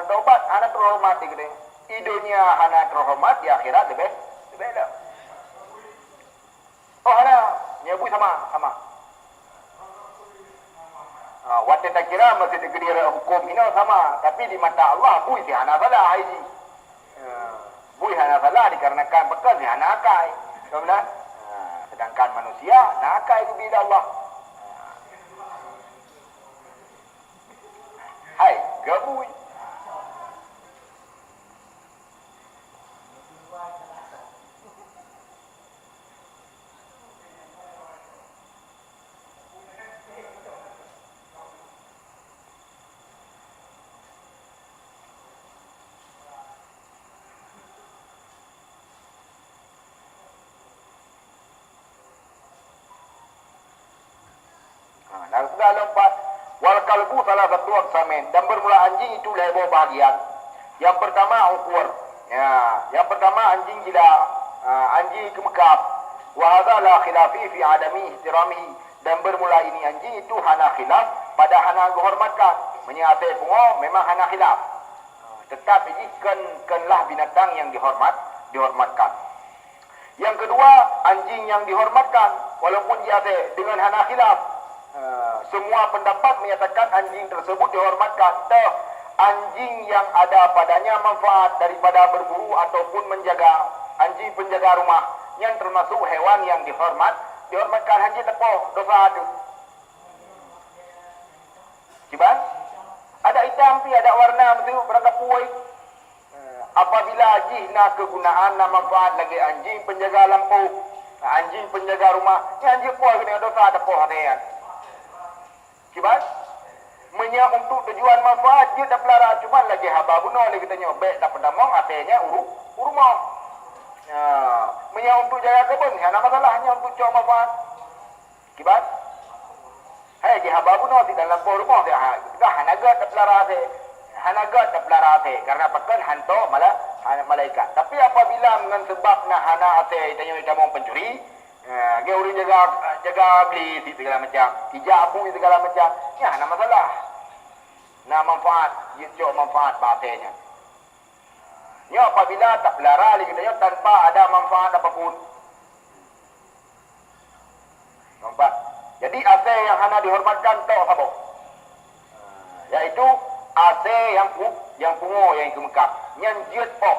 taubat, anak terhormat di dunia. Di dunia anak terhormat, di akhirat lebih lah. Oh anak, nyebu sama. Waktu tak kira masih dikira hukum ini sama. Tapi di mata Allah, bui si anak salah haji. Bui anak salah dikarenakan bekas si anak akai. Betul? Sedangkan manusia nakal itu bila Allah. Hai, gabui. Pegang lompat. Wal kalbu salah satu aksamin. Dan bermula anjing itu dua bahagian. Yang pertama ukur. Ya, yang pertama anjing gila, anjing kemekap. Wa hadza la khilafi fi adami ihtiramihi. Dan bermula ini anjing itu hana khilaf pada hana menghormatkan. Menyate pungo memang hana khilaf. Tetapi kenlah binatang yang dihormatkan. Yang kedua, anjing yang dihormatkan walaupun dia dengan hana khilaf. Semua pendapat menyatakan anjing tersebut dihormatkan. Anjing yang ada padanya manfaat daripada berburu ataupun menjaga, anjing penjaga rumah yang termasuk hewan yang dihormatkan. Anjing tepoh dosa itu. Ciban? Ada hitam pi, ada warna betul berangkat puai. Apabila jihna kegunaan dan manfaat lagi anjing penjaga lampu, anjing penjaga rumah, ni anjing puai kena dosa ada poh hatian. Ciban? Menya untuk tujuan manfaat dia dah pelara, cuma lagi haba bunuh lagi kita nyobek tak pedamong artinya urumah. Menya untuk jaga kebun, ada masalahnya untuk cok manfaat. Ciban? Hai di haba bunuh di dalam rumah dia, dah hanaga tak pelara dia. Hanaga tak pelara ate karena pakan hantu malah malaikat. Tapi apabila dengan sebab nak hana ate tanya kita mau pencuri, dia urang jaga beli segala macam, hijab abu segala macam, ya ada masalah. Nah manfaat, jauh manfaat batenya. Nya apabila tak pelara lagi kita tanpa ada manfaat apapun. Nampak? Jadi ate yang hana dihormatkan tu apa? Yaitu ase yang pungo yang kemekap nyan jiut po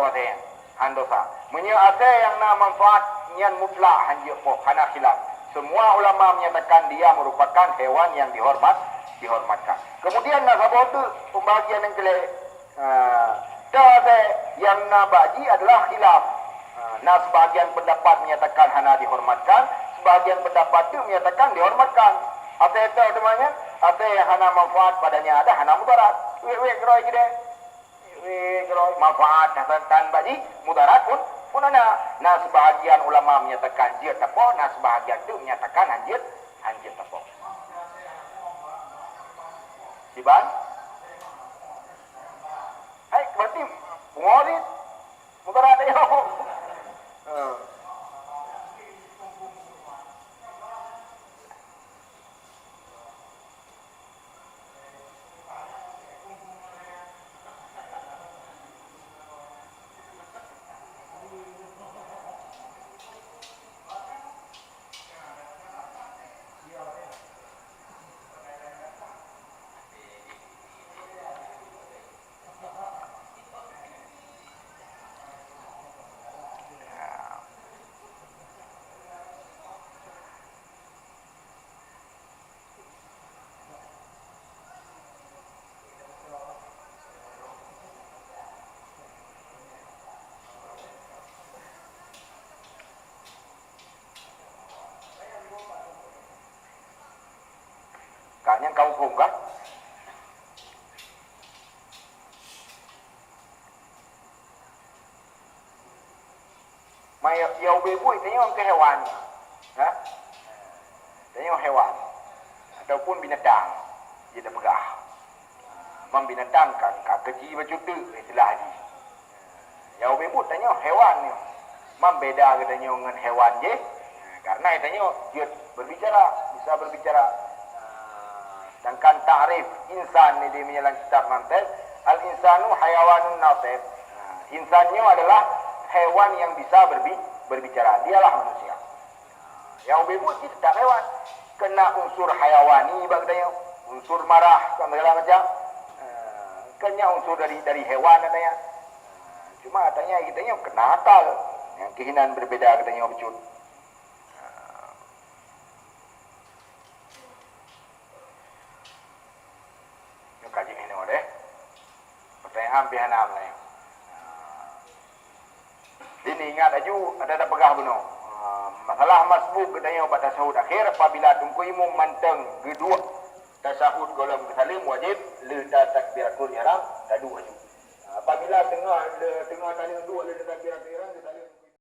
ase handosa menya ase yang na manfaat nyan mutlak han jiut po hana khilaf. Semua ulama menyatakan dia merupakan hewan yang dihormatkan. Kemudian na sabot pembagian yang kele ase yang na baji adalah khilaf. Nah sebagian pendapat menyatakan hana dihormatkan, sebagian pendapat itu menyatakan dihormatkan. Ase itu namanya ase yang hana manfaat padanya ada hana mudarat. Keroi gede. Keroi manfaat dan baji mudarat pun ada. Nah sebahagian ulama menyatakan dia tepo, nah sebahagian itu menyatakan anjir tepo. Siban? Hai berarti bungorit mudarat ayo. Kanya kau kan? Mai yau bebui tanya ke hewan. Ha? Tanya hewan ataupun binatang dia dah pegah. Binatang kan kecil macam tu istilah ni. Yau bebui tanya hewan ni. Beda katanya dengan hewan je. Karena tanya dia berbicara, bisa berbicara. Sedangkan ta'rif insan ni dia menyalang kitab mantel, al-insanu hayawanun natiq. Insannya adalah hewan yang bisa berbicara. Dialah manusia. Yang bebut dia tak hewan. Kena unsur hayawani bagdanya, unsur marah segala macam. Kena unsur dari hewan katanya. Cuma katanya kitanya kena akal. Yang kehinan berbeza katanya becut. Kaji ini deh. Pertanyaan pihanam lah. Ini ingat aju ada pegah bunuh. Masalah masbuk katanya pada tasahud akhir apabila tungku imam manteng kedua tasahud golong kesalim wajib leda takbiratul ihram tadu aju. Apabila tengah tadi dua leda takbiratul ihram